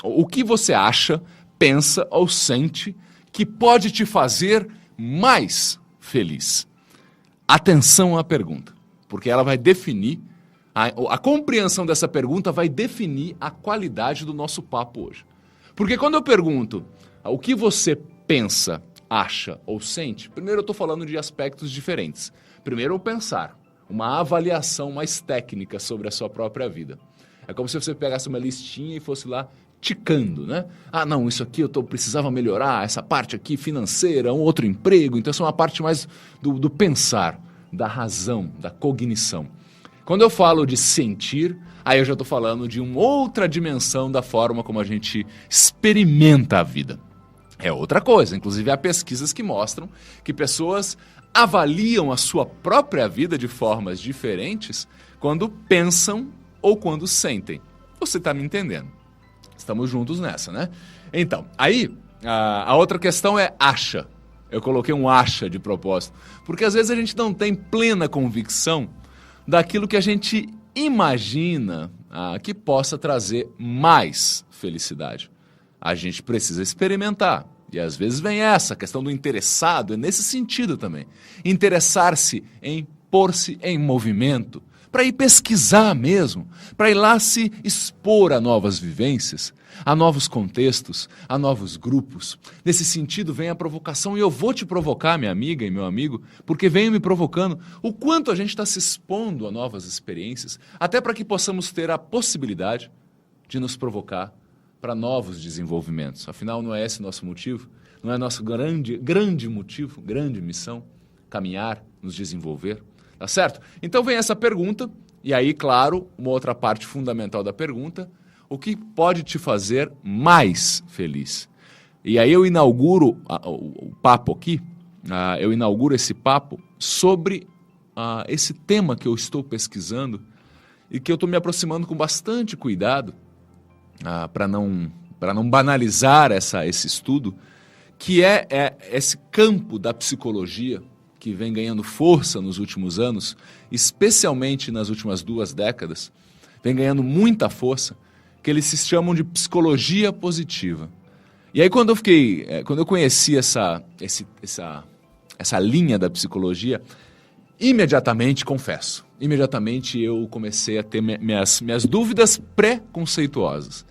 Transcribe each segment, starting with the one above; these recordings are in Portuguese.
O que você acha, pensa ou sente que pode te fazer mais feliz? Atenção à pergunta, porque ela vai definir, a compreensão dessa pergunta vai definir a qualidade do nosso papo hoje. Porque quando eu pergunto o que você pensa, acha ou sente, primeiro eu estou falando de aspectos diferentes. Primeiro o pensar, uma avaliação mais técnica sobre a sua própria vida. É como se você pegasse uma listinha e fosse lá ticando, né? Ah, não, isso aqui precisava melhorar, essa parte aqui financeira, um outro emprego. Então, essa é uma parte mais do pensar, da razão, da cognição. Quando eu falo de sentir, aí eu já estou falando de uma outra dimensão da forma como a gente experimenta a vida. É outra coisa. Inclusive, há pesquisas que mostram que pessoas avaliam a sua própria vida de formas diferentes quando pensam ou quando sentem. Você está me entendendo? Estamos juntos nessa, né? Então, aí, a outra questão é acha. Eu coloquei um acha de propósito. Porque às vezes a gente não tem plena convicção daquilo que a gente imagina que possa trazer mais felicidade. A gente precisa experimentar. E às vezes vem essa questão do interessado, é nesse sentido também. Interessar-se em pôr-se em movimento, para ir pesquisar mesmo, para ir lá se expor a novas vivências, a novos contextos, a novos grupos. Nesse sentido vem a provocação, e eu vou te provocar, minha amiga e meu amigo, porque venho me provocando o quanto a gente está se expondo a novas experiências, até para que possamos ter a possibilidade de nos provocar para novos desenvolvimentos. Afinal, não é esse nosso motivo? Não é nosso grande motivo, grande missão? Caminhar, nos desenvolver? Tá certo? Então vem essa pergunta, e aí, claro, uma outra parte fundamental da pergunta: o que pode te fazer mais feliz? E aí eu inauguro o papo aqui, eu inauguro esse papo sobre esse tema que eu estou pesquisando e que eu estou me aproximando com bastante cuidado, para não banalizar esse estudo, que é esse campo da psicologia que vem ganhando força nos últimos anos, especialmente nas últimas 2 décadas, vem ganhando muita força, que eles se chamam de psicologia positiva. E aí quando eu conheci essa linha da psicologia, imediatamente eu comecei a ter minhas dúvidas preconceituosas.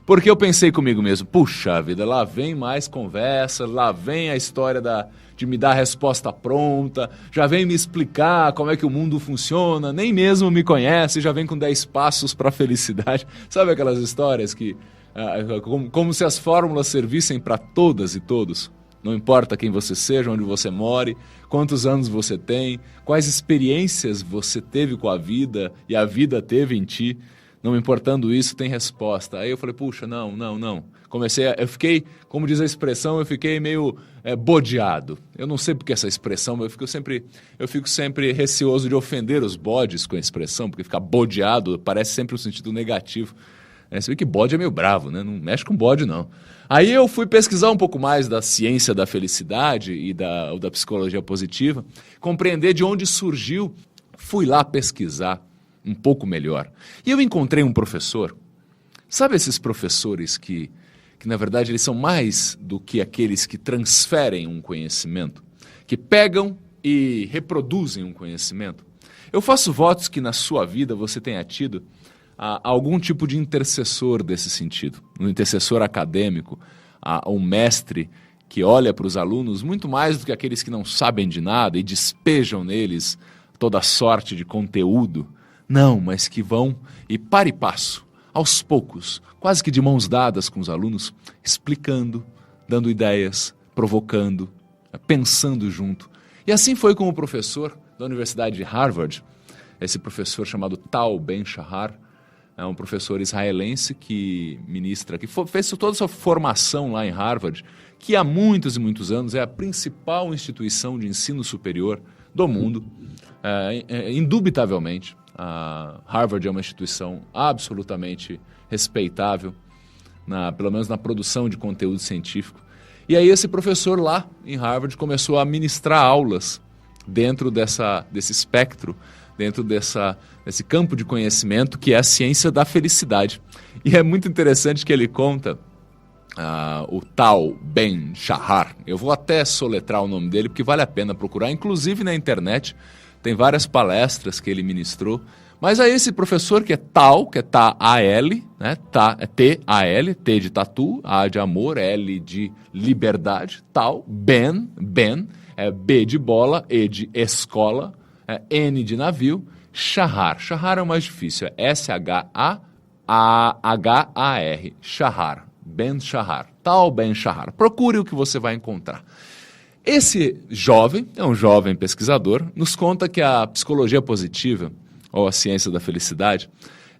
Porque eu pensei comigo mesmo, puxa vida, lá vem mais conversa, lá vem a história de me dar a resposta pronta, já vem me explicar como é que o mundo funciona, nem mesmo me conhece, já vem com 10 passos para a felicidade. Sabe aquelas histórias que, como se as fórmulas servissem para todas e todos? Não importa quem você seja, onde você more, quantos anos você tem, quais experiências você teve com a vida e a vida teve em ti. Não importando isso, tem resposta. Aí eu falei, puxa, não. Eu fiquei, como diz a expressão, eu fiquei meio bodeado. Eu não sei porque essa expressão, eu fico sempre receoso de ofender os bodes com a expressão, porque ficar bodeado parece sempre um sentido negativo. Você vê que bode é meio bravo, né? Não mexe com bode, não. Aí eu fui pesquisar um pouco mais da ciência da felicidade e da psicologia positiva, compreender de onde surgiu, fui lá pesquisar um pouco melhor. E eu encontrei um professor, sabe esses professores que na verdade eles são mais do que aqueles que transferem um conhecimento, que pegam e reproduzem um conhecimento? Eu faço votos que na sua vida você tenha tido algum tipo de intercessor desse sentido, um intercessor acadêmico, um mestre que olha para os alunos muito mais do que aqueles que não sabem de nada e despejam neles toda sorte de conteúdo. Não, mas que vão e passo, aos poucos, quase que de mãos dadas com os alunos, explicando, dando ideias, provocando, pensando junto. E assim foi com o professor da Universidade de Harvard, esse professor chamado Tal Ben-Shahar, é um professor israelense que fez toda a sua formação lá em Harvard, que há muitos e muitos anos é a principal instituição de ensino superior do mundo, indubitavelmente. Harvard é uma instituição absolutamente respeitável, pelo menos na produção de conteúdo científico. E aí esse professor lá em Harvard começou a ministrar aulas dentro desse espectro, dentro desse campo de conhecimento que é a ciência da felicidade. E é muito interessante que ele conta o tal Ben Shahar. Eu vou até soletrar o nome dele porque vale a pena procurar, inclusive na internet tem várias palestras que ele ministrou. Mas aí esse professor que é Tal, que é T-A-L, né? É T-A-L, T de tatu, A de amor, L de liberdade, Tal, Ben, é B de bola, E de escola, N de navio, Shahar. Shahar é o mais difícil, é S-H-A-H-A-R, Shahar, Ben Shahar, Tal Ben Shahar. Procure o que você vai encontrar. Esse jovem, é um jovem pesquisador, nos conta que a psicologia positiva, ou a ciência da felicidade,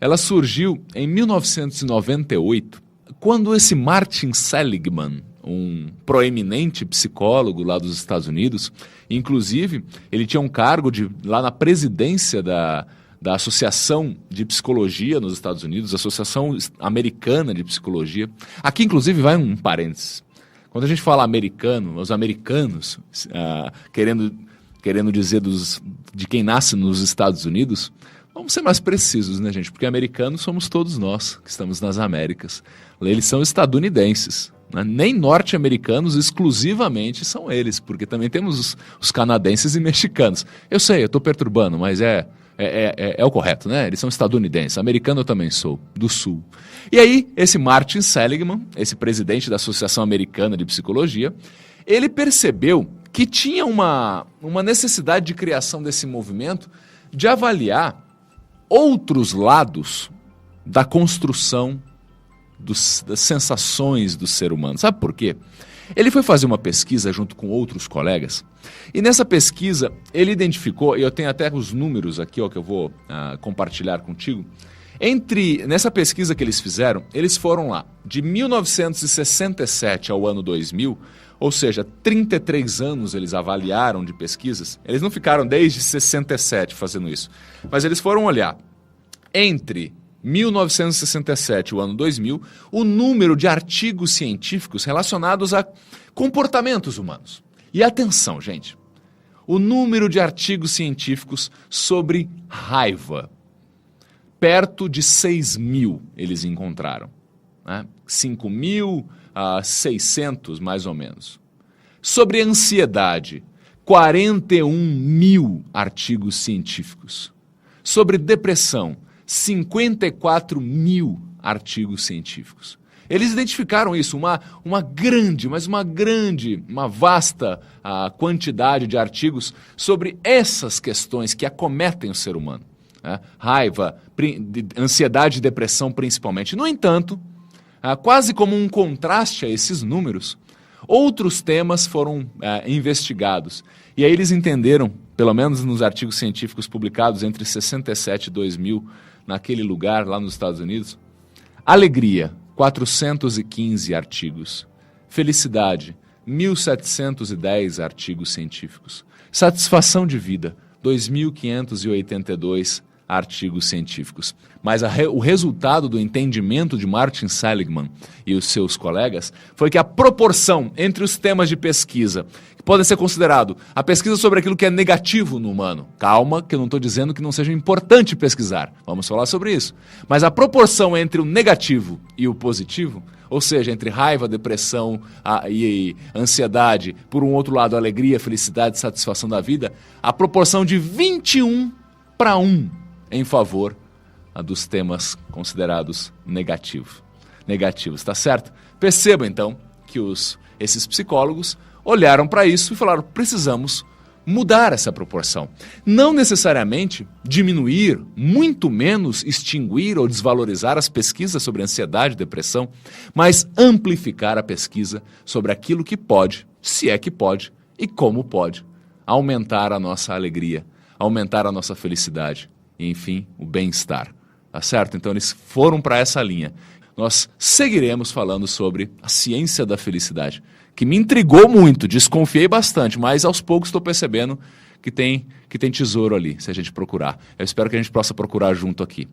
ela surgiu em 1998, quando esse Martin Seligman, um proeminente psicólogo lá dos Estados Unidos, inclusive ele tinha um cargo lá na presidência da Associação de Psicologia nos Estados Unidos, Associação Americana de Psicologia. Aqui, inclusive, vai um parênteses. Quando a gente fala americano, os americanos, querendo dizer de quem nasce nos Estados Unidos, vamos ser mais precisos, né, gente? Porque americanos somos todos nós que estamos nas Américas. Eles são estadunidenses, né? Nem norte-americanos exclusivamente são eles, porque também temos os canadenses e mexicanos. Eu sei, eu estou perturbando, mas é o correto, né? Eles são estadunidenses. Americano eu também sou, do Sul. E aí, esse Martin Seligman, esse presidente da Associação Americana de Psicologia, ele percebeu que tinha uma necessidade de criação desse movimento de avaliar outros lados da construção das sensações do ser humano. Sabe por quê? Ele foi fazer uma pesquisa junto com outros colegas e nessa pesquisa ele identificou, e eu tenho até os números aqui ó, que eu vou compartilhar contigo, nessa pesquisa que eles fizeram, eles foram lá de 1967 ao ano 2000, ou seja, 33 anos eles avaliaram de pesquisas. Eles não ficaram desde 67 fazendo isso, mas eles foram olhar entre 1967 e o ano 2000, o número de artigos científicos relacionados a comportamentos humanos. E atenção, gente, o número de artigos científicos sobre raiva. Perto de 6.000 eles encontraram, né? 5.600 mais ou menos. Sobre ansiedade, 41.000 artigos científicos. Sobre depressão, 54.000 artigos científicos. Eles identificaram isso, uma vasta quantidade de artigos sobre essas questões que acometem o ser humano. Raiva, ansiedade e depressão principalmente. No entanto, quase como um contraste a esses números, outros temas foram investigados. E aí eles entenderam, pelo menos nos artigos científicos publicados entre 67 e 2000, naquele lugar lá nos Estados Unidos, alegria, 415 artigos. Felicidade, 1.710 artigos científicos. Satisfação de vida, 2.582 artigos científicos. Mas o resultado do entendimento de Martin Seligman e os seus colegas foi que a proporção entre os temas de pesquisa, que podem ser considerados a pesquisa sobre aquilo que é negativo no humano, calma, que eu não estou dizendo que não seja importante pesquisar, vamos falar sobre isso, mas a proporção entre o negativo e o positivo, ou seja, entre raiva, depressão e ansiedade, por um outro lado, alegria, felicidade, satisfação da vida, a proporção de 21:1 em favor dos temas considerados negativos, tá certo? Perceba então que esses psicólogos olharam para isso e falaram, precisamos mudar essa proporção. Não necessariamente diminuir, muito menos extinguir ou desvalorizar as pesquisas sobre ansiedade e depressão, mas amplificar a pesquisa sobre aquilo que pode, se é que pode, e como pode, aumentar a nossa alegria, aumentar a nossa felicidade e, enfim, o bem-estar. Tá certo? Então eles foram para essa linha. Nós seguiremos falando sobre a ciência da felicidade, que me intrigou muito, desconfiei bastante, mas aos poucos estou percebendo que tem tesouro ali, se a gente procurar. Eu espero que a gente possa procurar junto aqui.